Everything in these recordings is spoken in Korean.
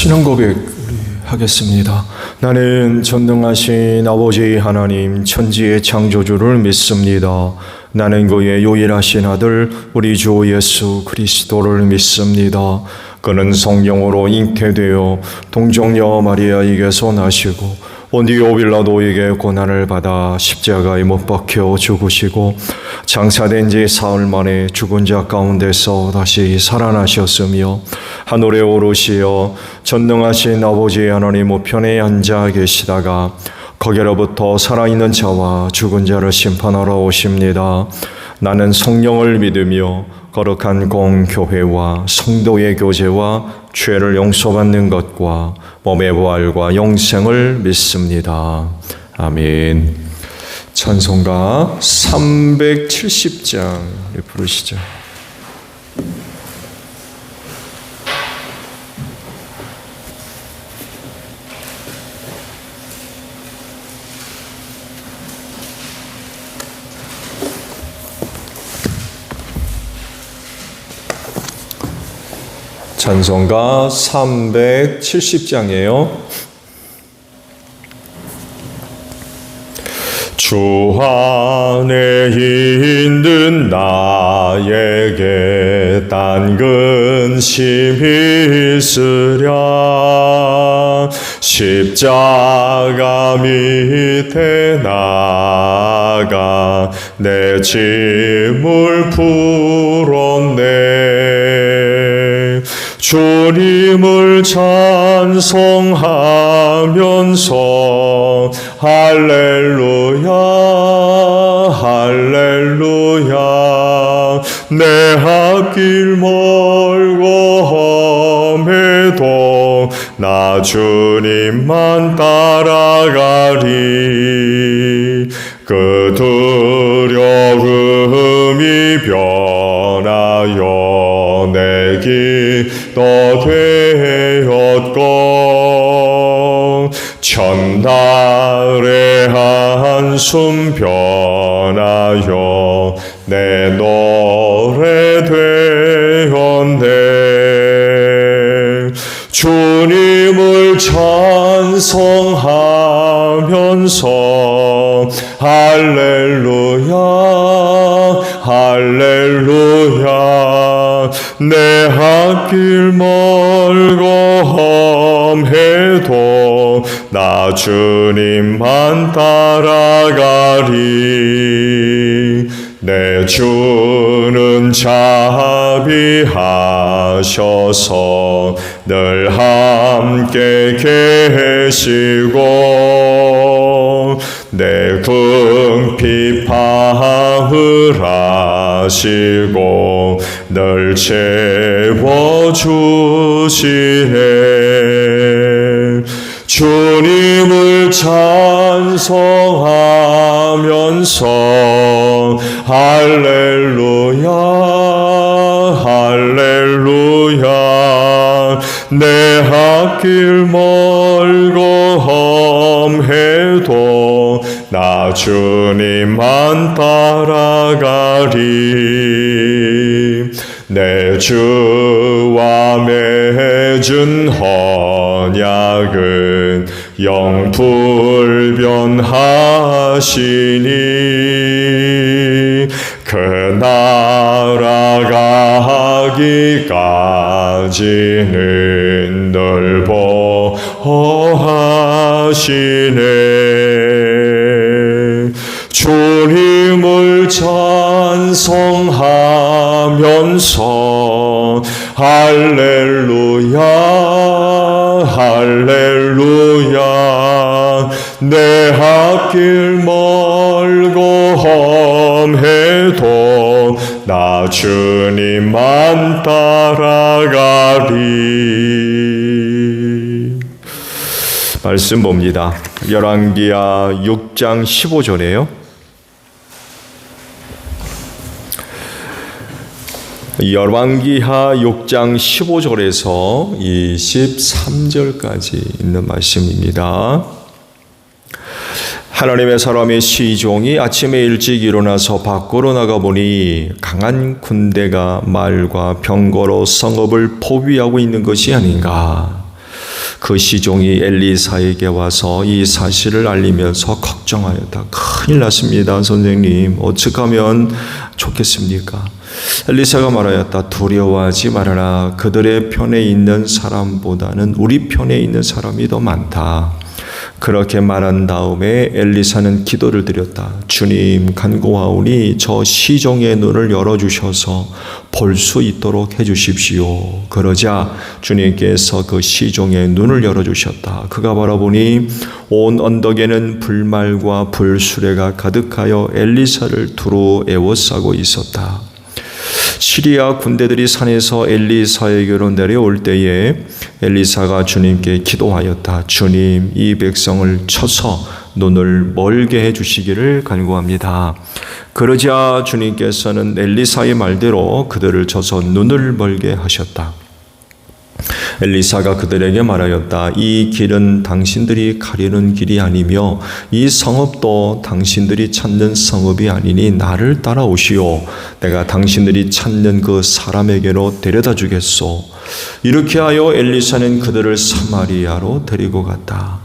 신앙 고백 하겠습니다. 나는 전능하신 아버지 하나님 천지의 창조주를 믿습니다. 나는 그의 유일하신 아들 우리 주 예수 그리스도를 믿습니다. 그는 성령으로 잉태되어 동정녀 마리아에게서 나시고 본디오 빌라도에게 고난을 받아 십자가에 못 박혀 죽으시고 장사된 지 사흘 만에 죽은 자 가운데서 다시 살아나셨으며 하늘에 오르시어 전능하신 아버지 하나님 우편에 앉아 계시다가 거기로부터 살아있는 자와 죽은 자를 심판하러 오십니다. 나는 성령을 믿으며 거룩한 공교회와 성도의 교제와 죄를 용서받는 것과 몸의 부활과 영생을 믿습니다. 아멘. 찬송가 370장 부르시죠. 찬송가 370장이에요. 주 안에 있는 나에게 딴 근심이 있으랴 십자가 밑에 나가 내 짐을 풀었네. 주님을 찬송하면서 할렐루야 할렐루야 내 앞길 멀고 험해도 나 주님만 따라가리. 그 두려움이 변하여 내 기도 되었고 천달의 한숨 변하여 내 노래 되었네. 주님을 찬송하면서 할렐루야 할렐루야 내 앞길 멀고 험해도 나 주님만 따라가리. 내 주는 자비하셔서 늘 함께 계시고 내 궁핍 파을 하시고 늘 채워주시네. 주님을 찬송하면서 할렐루야 할렐루야 내 앞길 멀고 험해도 나 주님만 따라가리. 내 주와 맺은 언약은 영불변하시니 그 나라 가기까지는 늘 보호하시네. 주님을 찬송하면서 할렐루야 할렐루야 내 앞길 멀고 험해도 나 주님만 따라가리. 말씀 봅니다. 열왕기하 6장 15절이에요. 열왕기하 6장 15절에서 23절까지 있는 말씀입니다. 하나님의 사람의 시종이 아침에 일찍 일어나서 밖으로 나가보니 강한 군대가 말과 병거로 성읍을 포위하고 있는 것이 아닌가. 그 시종이 엘리사에게 와서 이 사실을 알리면서 걱정하였다. 큰일 났습니다, 선생님. 어떻게 하면 좋겠습니까? 엘리사가 말하였다. 두려워하지 말아라. 그들의 편에 있는 사람보다는 우리 편에 있는 사람이 더 많다. 그렇게 말한 다음에 엘리사는 기도를 드렸다. 주님, 간구하오니 저 시종의 눈을 열어주셔서 볼 수 있도록 해주십시오. 그러자 주님께서 그 시종의 눈을 열어주셨다. 그가 바라보니 온 언덕에는 불말과 불수레가 가득하여 엘리사를 두루 에워싸고 있었다. 시리아 군대들이 산에서 엘리사에게로 내려올 때에 엘리사가 주님께 기도하였다. 주님, 이 백성을 쳐서 눈을 멀게 해주시기를 간구합니다. 그러자 주님께서는 엘리사의 말대로 그들을 쳐서 눈을 멀게 하셨다. 엘리사가 그들에게 말하였다. 이 길은 당신들이 가려는 길이 아니며 이 성읍도 당신들이 찾는 성읍이 아니니 나를 따라오시오. 내가 당신들이 찾는 그 사람에게로 데려다 주겠소. 이렇게 하여 엘리사는 그들을 사마리아로 데리고 갔다.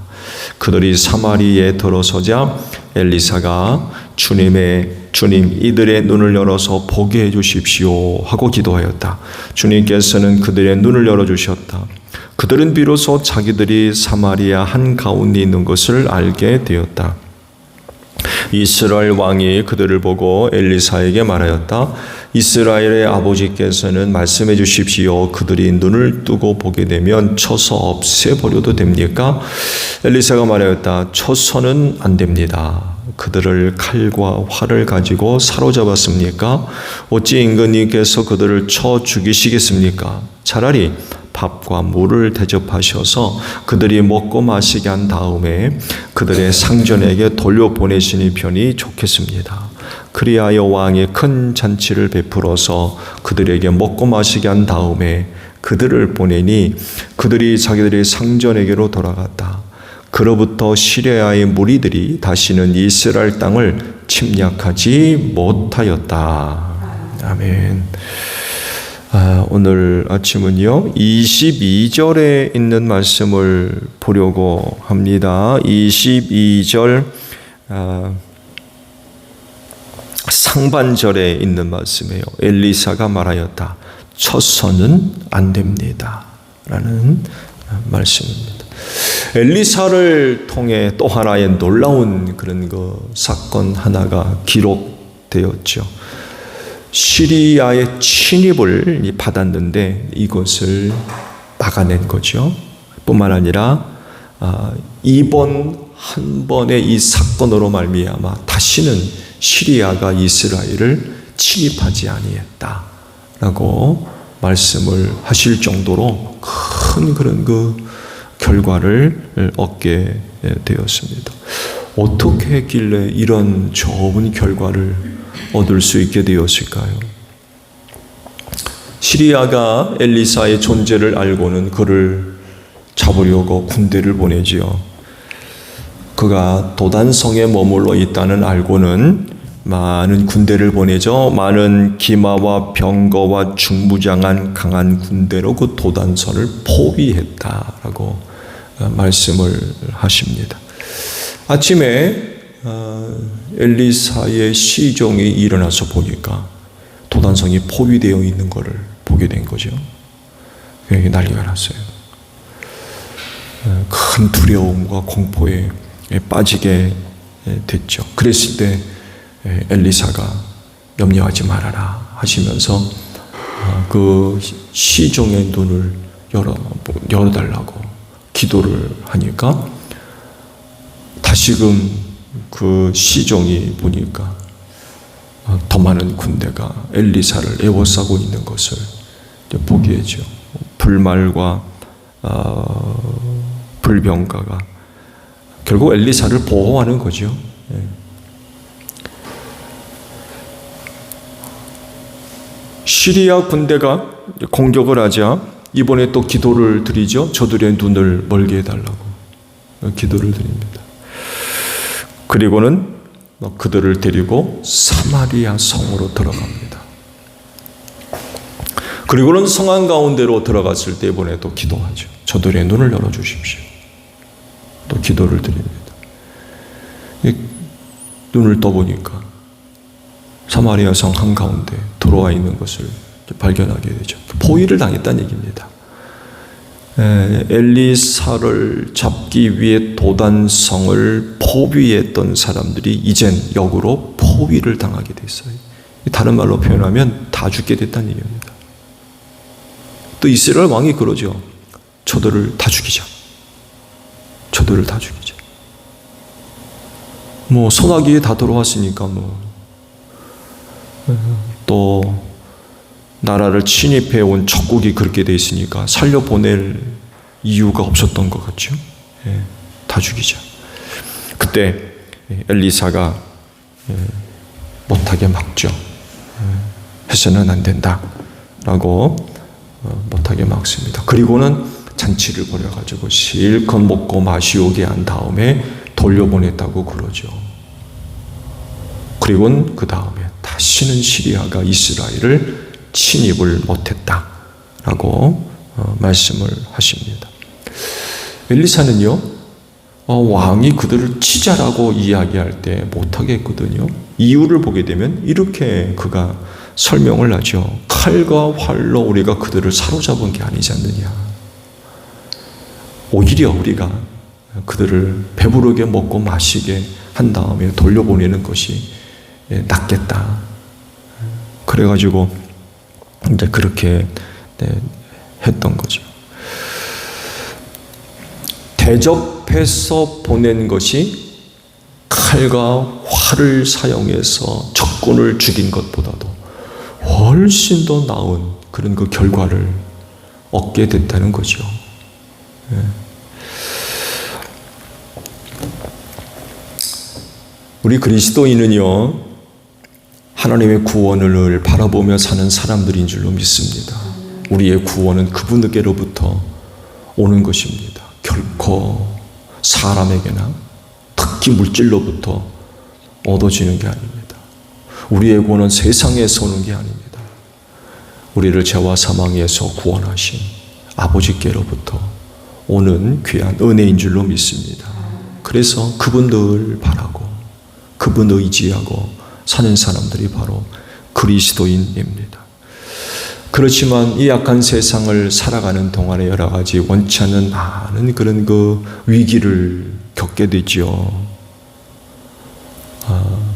그들이 사마리아에 들어서자 엘리사가 주님, 이들의 눈을 열어서 보게 해주십시오 하고 기도하였다. 주님께서는 그들의 눈을 열어주셨다. 그들은 비로소 자기들이 사마리아 한가운데 있는 것을 알게 되었다. 이스라엘 왕이 그들을 보고 엘리사에게 말하였다. 이스라엘의 아버지께서는 말씀해 주십시오. 그들이 눈을 뜨고 보게 되면 쳐서 없애버려도 됩니까? 엘리사가 말하였다. 쳐서는 안 됩니다. 그들을 칼과 활을 가지고 사로잡았습니까? 어찌 임금님께서 그들을 쳐 죽이시겠습니까? 차라리 밥과 물을 대접하셔서 그들이 먹고 마시게 한 다음에 그들의 상전에게 돌려보내시는 편이 좋겠습니다. 그리하여 왕이 큰 잔치를 베풀어서 그들에게 먹고 마시게 한 다음에 그들을 보내니 그들이 자기들의 상전에게로 돌아갔다. 그로부터 시리아의 무리들이 다시는 이스라엘 땅을 침략하지 못하였다. 아멘. 오늘 아침은요 22절에 있는 말씀을 보려고 합니다. 22절 상반절에 있는 말씀이에요. 엘리사가 말하였다. 쳐서는 안 됩니다 라는 말씀입니다. 엘리사를 통해 또 하나의 놀라운 그런 사건 하나가 기록되었죠. 시리아의 침입을 받았는데 이것을 막아낸 거죠. 뿐만 아니라 이번 한 번의 이 사건으로 말미암아 다시는 시리아가 이스라엘을 침입하지 아니했다라고 말씀을 하실 정도로 큰 그런 결과를 얻게 되었습니다. 어떻게 했길래 이런 좋은 결과를 얻을 수 있게 되었을까요? 시리아가 엘리사의 존재를 알고는 그를 잡으려고 군대를 보내지요. 그가 도단성에 머물러 있다는 알고는 많은 군대를 보내죠. 많은 기마와 병거와 중무장한 강한 군대로 그 도단성을 포위했다라고 말씀을 하십니다. 아침에 엘리사의 시종이 일어나서 보니까 도단성이 포위되어 있는 것을 보게 된 거죠. 그게 난리가 났어요. 큰 두려움과 공포에 빠지게 됐죠. 그랬을 때 엘리사가 염려하지 말아라 하시면서 그 시종의 눈을 열어달라고 기도를 하니까 다시금 그 시종이 보니까 더 많은 군대가 엘리사를 에워싸고 있는 것을 보게 했죠. 불말과 불병가가 결국 엘리사를 보호하는 거죠. 시리아 군대가 공격을 하자 이번에 또 기도를 드리죠. 저들의 눈을 멀게 해달라고 기도를 드립니다. 그리고는 그들을 데리고 사마리아 성으로 들어갑니다. 그리고는 성 한가운데로 들어갔을 때 이번에 또 기도하죠. 저들의 눈을 열어주십시오. 또 기도를 드립니다. 눈을 떠보니까 사마리아 성 한가운데 들어와 있는 것을 발견하게 되죠. 포위를 당했다는 얘기입니다. 엘리사를 잡기 위해 도단성을 포위했던 사람들이 이젠 역으로 포위를 당하게 됐어요. 다른 말로 표현하면 다 죽게 됐다는 얘기입니다. 또 이스라엘 왕이 그러죠. 저들을 다 죽이자. 저들을 다 죽이자. 소나기에 다 들어왔으니까 또 나라를 침입해 온 적국이 그렇게 돼 있으니까 살려보낼 이유가 없었던 것 같죠. 다 죽이자. 그때 엘리사가 못하게 막죠. 해서는 안 된다 라고 못하게 막습니다. 그리고는 잔치를 벌여가지고 실컷 먹고 마시오게 한 다음에 돌려보냈다고 그러죠. 그리고는 그 다음에 다시는 시리아가 이스라엘을 침입을 못했다라고 말씀을 하십니다. 엘리사는요, 왕이 그들을 치자라고 이야기할 때 못하겠거든요. 이유를 보게 되면 이렇게 그가 설명을 하죠. 칼과 활로 우리가 그들을 사로잡은 게 아니지 않느냐. 오히려 우리가 그들을 배부르게 먹고 마시게 한 다음에 돌려보내는 것이 낫겠다. 그래가지고 이제 그렇게 했던 거죠. 대접해서 보낸 것이 칼과 활을 사용해서 적군을 죽인 것보다도 훨씬 더 나은 그런 그 결과를 얻게 됐다는 거죠. 우리 그리스도인은요, 하나님의 구원을 바라보며 사는 사람들인 줄로 믿습니다. 우리의 구원은 그분에게로부터 오는 것입니다. 결코 사람에게나 특히 물질로부터 얻어지는 게 아닙니다. 우리의 구원은 세상에서 오는 게 아닙니다. 우리를 죄와 사망에서 구원하신 아버지께로부터 오는 귀한 은혜인 줄로 믿습니다. 그래서 그분들 바라고 그분을 의지하고 사는 사람들이 바로 그리스도인입니다. 그렇지만 이 악한 세상을 살아가는 동안에 여러 가지 원치 않는 많은 그런 그 위기를 겪게 되죠.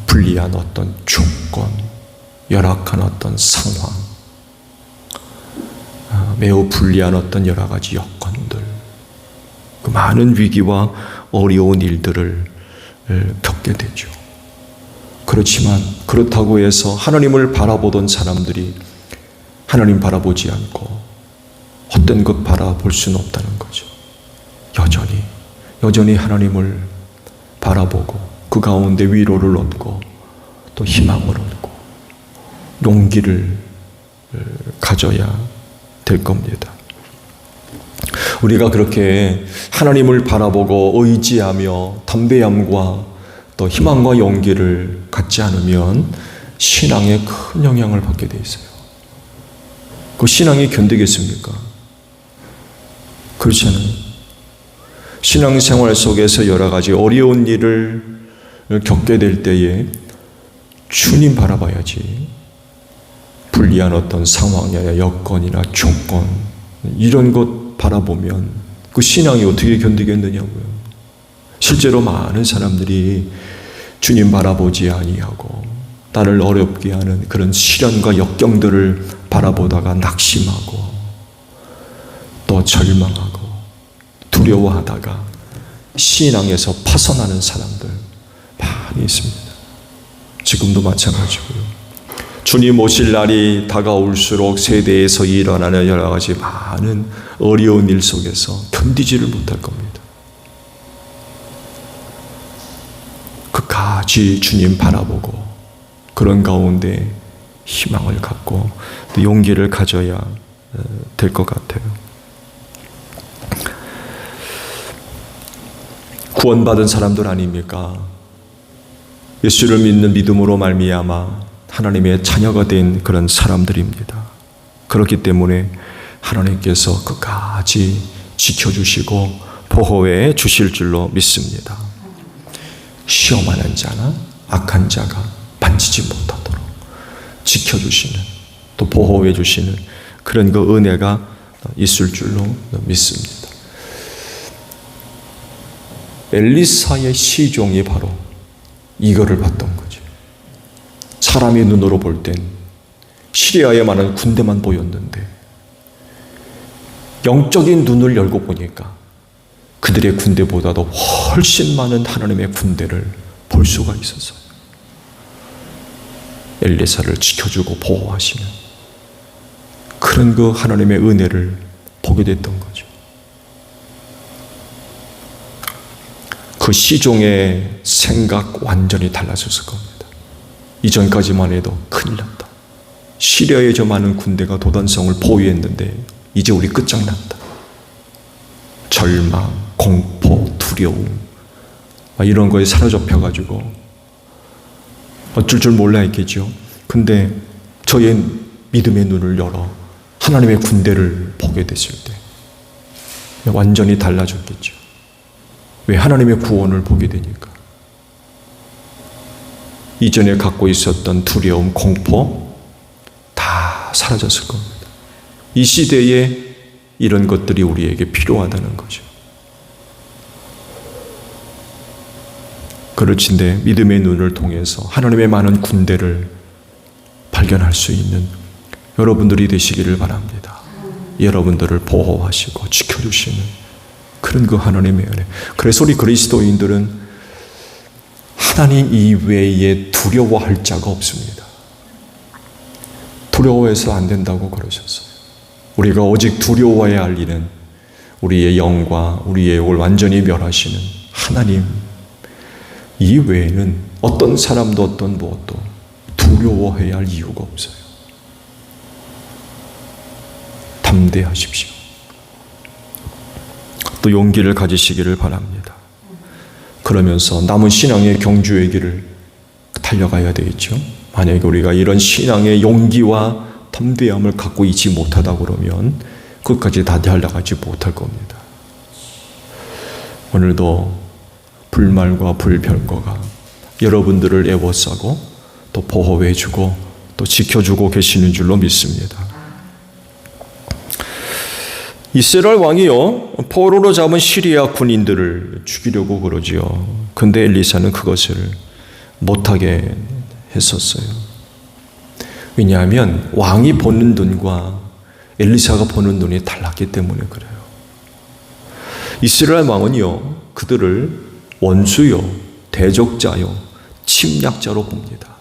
불리한 어떤 조건, 열악한 어떤 상황, 매우 불리한 어떤 여러 가지 여건들, 그 많은 위기와 어려운 일들을 겪게 되죠. 그렇지만 그렇다고 해서 하나님을 바라보던 사람들이 하나님 바라보지 않고 헛된 것 바라볼 수는 없다는 거죠. 여전히 하나님을 바라보고 그 가운데 위로를 얻고 또 희망을 얻고 용기를 가져야 될 겁니다. 우리가 그렇게 하나님을 바라보고 의지하며 담대함과 또 희망과 용기를 갖지 않으면 신앙에 큰 영향을 받게 돼 있어요. 그 신앙이 견디겠습니까? 그렇지 않아요. 신앙생활 속에서 여러 가지 어려운 일을 겪게 될 때에 주님 바라봐야지. 불리한 어떤 상황이나 여건이나 조건 이런 것 바라보면 그 신앙이 어떻게 견디겠느냐고요. 실제로 많은 사람들이 주님 바라보지 아니하고 나를 어렵게 하는 그런 시련과 역경들을 바라보다가 낙심하고 또 절망하고 두려워하다가 신앙에서 파선하는 사람들 많이 있습니다. 지금도 마찬가지고요. 주님 오실 날이 다가올수록 세대에서 일어나는 여러 가지 많은 어려운 일 속에서 견디지를 못할 겁니다. 끝까지 주님 바라보고 그런 가운데 희망을 갖고 또 용기를 가져야 될 것 같아요. 구원받은 사람들 아닙니까? 예수를 믿는 믿음으로 말미암아 하나님의 자녀가 된 그런 사람들입니다. 그렇기 때문에 하나님께서 끝까지 지켜주시고 보호해 주실 줄로 믿습니다. 시험하는 자나 악한 자가 만지지 못하도록 지켜주시는, 또 보호해 주시는 그런 그 은혜가 있을 줄로 믿습니다. 엘리사의 시종이 바로 이거를 봤던 거죠. 사람의 눈으로 볼 땐 시리아에 많은 군대만 보였는데 영적인 눈을 열고 보니까 그들의 군대보다도 훨씬 많은 하나님의 군대를 볼 수가 있었어요. 엘리사를 지켜주고 보호하시는 그런 그 하나님의 은혜를 보게 됐던 거죠. 그 시종의 생각 완전히 달라졌을 겁니다. 이전까지만 해도 큰일 났다. 시리아에 저 많은 군대가 도단성을 보유했는데 이제 우리 끝장났다. 절망, 공포, 두려움 이런 거에 사로잡혀가지고 어쩔 줄 몰라 했겠죠. 근데 저의 믿음의 눈을 열어 하나님의 군대를 보게 됐을 때 완전히 달라졌겠죠. 왜? 하나님의 구원을 보게 되니까. 이전에 갖고 있었던 두려움, 공포 다 사라졌을 겁니다. 이 시대에 이런 것들이 우리에게 필요하다는 거죠. 그렇진데 믿음의 눈을 통해서 하나님의 많은 군대를 발견할 수 있는 여러분들이 되시기를 바랍니다. 여러분들을 보호하시고 지켜주시는 그런 그 하나님의 은혜. 그래서 우리 그리스도인들은 하나님 이외에 두려워할 자가 없습니다. 두려워해서 안 된다고 그러셨어요. 우리가 오직 두려워해야 할 일은 우리의 영과 우리의 영을 완전히 멸하시는 하나님 이외에는 어떤 사람도 어떤 무엇도 두려워해야 할 이유가 없어요. 담대하십시오. 또 용기를 가지시기를 바랍니다. 그러면서 남은 신앙의 경주의 길을 달려가야 되겠죠. 만약에 우리가 이런 신앙의 용기와 담대함을 갖고 있지 못하다 그러면 끝까지 다 달려가지 못할 겁니다. 오늘도 불말과 불평거가 여러분들을 애워싸고 또 보호해주고 또 지켜주고 계시는 줄로 믿습니다. 이스라엘 왕이요, 포로로 잡은 시리아 군인들을 죽이려고 그러지요. 근데 엘리사는 그것을 못하게 했었어요. 왜냐하면 왕이 보는 눈과 엘리사가 보는 눈이 달랐기 때문에 그래요. 이스라엘 왕은요, 그들을 원수요, 대적자요, 침략자로 봅니다.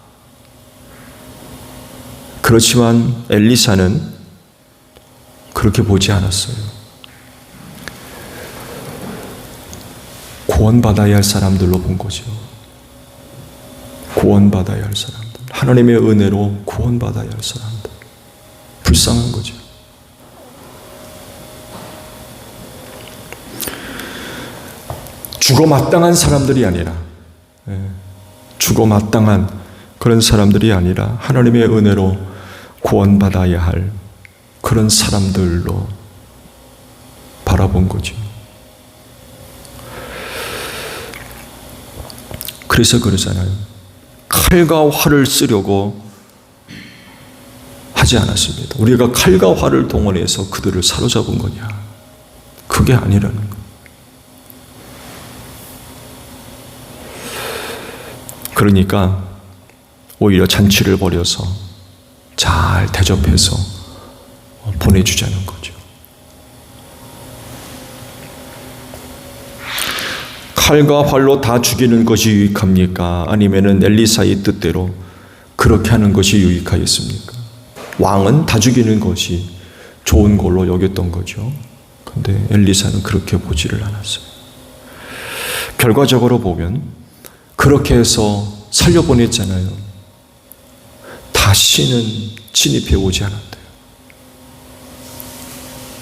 그렇지만 엘리사는 그렇게 보지 않았어요. 구원받아야 할 사람들로 본 거죠. 구원받아야 할 사람들. 하나님의 은혜로 구원받아야 할 사람들. 불쌍한 거죠. 죽어 마땅한 사람들이 아니라, 죽어 마땅한 그런 사람들이 아니라 하나님의 은혜로 구원받아야 할 그런 사람들로 바라본 거죠. 그래서 그러잖아요. 칼과 활을 쓰려고 하지 않았습니다. 우리가 칼과 활을 동원해서 그들을 사로잡은 거냐? 그게 아니라는 거예요. 그러니까 오히려 잔치를 벌여서 잘 대접해서 보내주자는 거죠. 칼과 활로 다 죽이는 것이 유익합니까? 아니면은 엘리사의 뜻대로 그렇게 하는 것이 유익하였습니까? 왕은 다 죽이는 것이 좋은 걸로 여겼던 거죠. 근데 엘리사는 그렇게 보지를 않았어요. 결과적으로 보면 그렇게 해서 살려보냈잖아요. 다시는 진입해 오지 않았대요.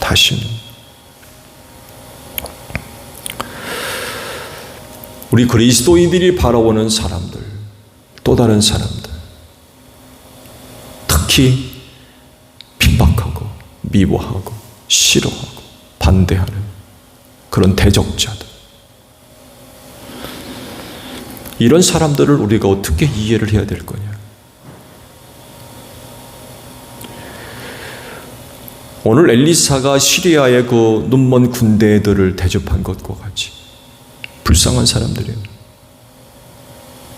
다시는. 우리 그리스도인들이 바라보는 사람들, 또 다른 사람들, 특히 핍박하고 미워하고 싫어하고 반대하는 그런 대적자들. 이런 사람들을 우리가 어떻게 이해를 해야 될 거냐? 오늘 엘리사가 시리아의 그 눈먼 군대들을 대접한 것과 같이 불쌍한 사람들이에요.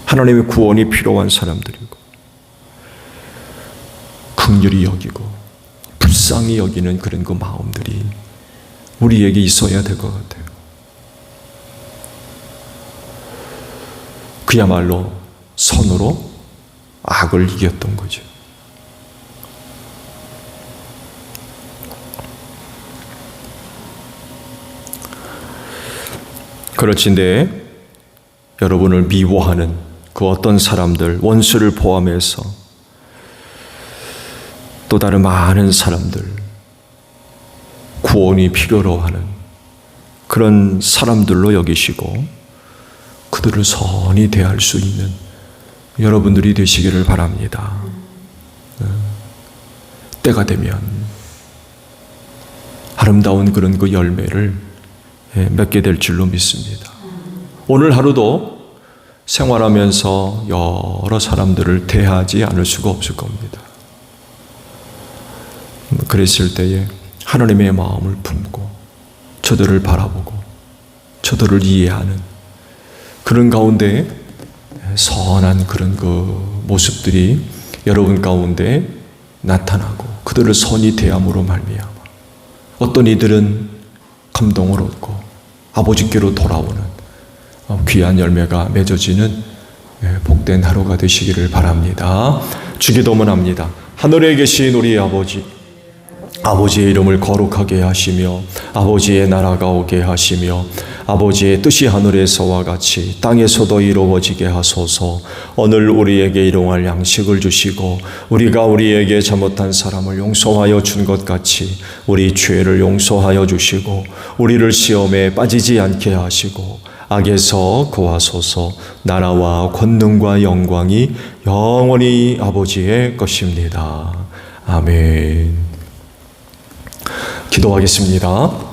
하나님의 구원이 필요한 사람들이고 긍휼히 여기고 불쌍히 여기는 그런 그 마음들이 우리에게 있어야 될 것 같아요. 그야말로 선으로 악을 이겼던 거죠. 그렇지인데 여러분을 미워하는 그 어떤 사람들, 원수를 포함해서 또 다른 많은 사람들, 구원이 필요로 하는 그런 사람들로 여기시고 그들을 선히 대할 수 있는 여러분들이 되시기를 바랍니다. 때가 되면 아름다운 그런 그 열매를 맺게 될 줄로 믿습니다. 오늘 하루도 생활하면서 여러 사람들을 대하지 않을 수가 없을 겁니다. 그랬을 때에 하나님의 마음을 품고 저들을 바라보고 저들을 이해하는 그런 가운데 선한 그런 그 모습들이 여러분 가운데 나타나고 그들을 선히 대함으로 말미암아 어떤 이들은 감동을 얻고 아버지께로 돌아오는 귀한 열매가 맺어지는 복된 하루가 되시기를 바랍니다. 주기도문 합니다. 하늘에 계신 우리 아버지, 아버지의 이름을 거룩하게 하시며 아버지의 나라가 오게 하시며 아버지의 뜻이 하늘에서와 같이 땅에서도 이루어지게 하소서. 오늘 우리에게 일용할 양식을 주시고 우리가 우리에게 잘못한 사람을 용서하여 준 것 같이 우리 죄를 용서하여 주시고 우리를 시험에 빠지지 않게 하시고 악에서 구하소서. 나라와 권능과 영광이 영원히 아버지의 것입니다. 아멘. 기도하겠습니다.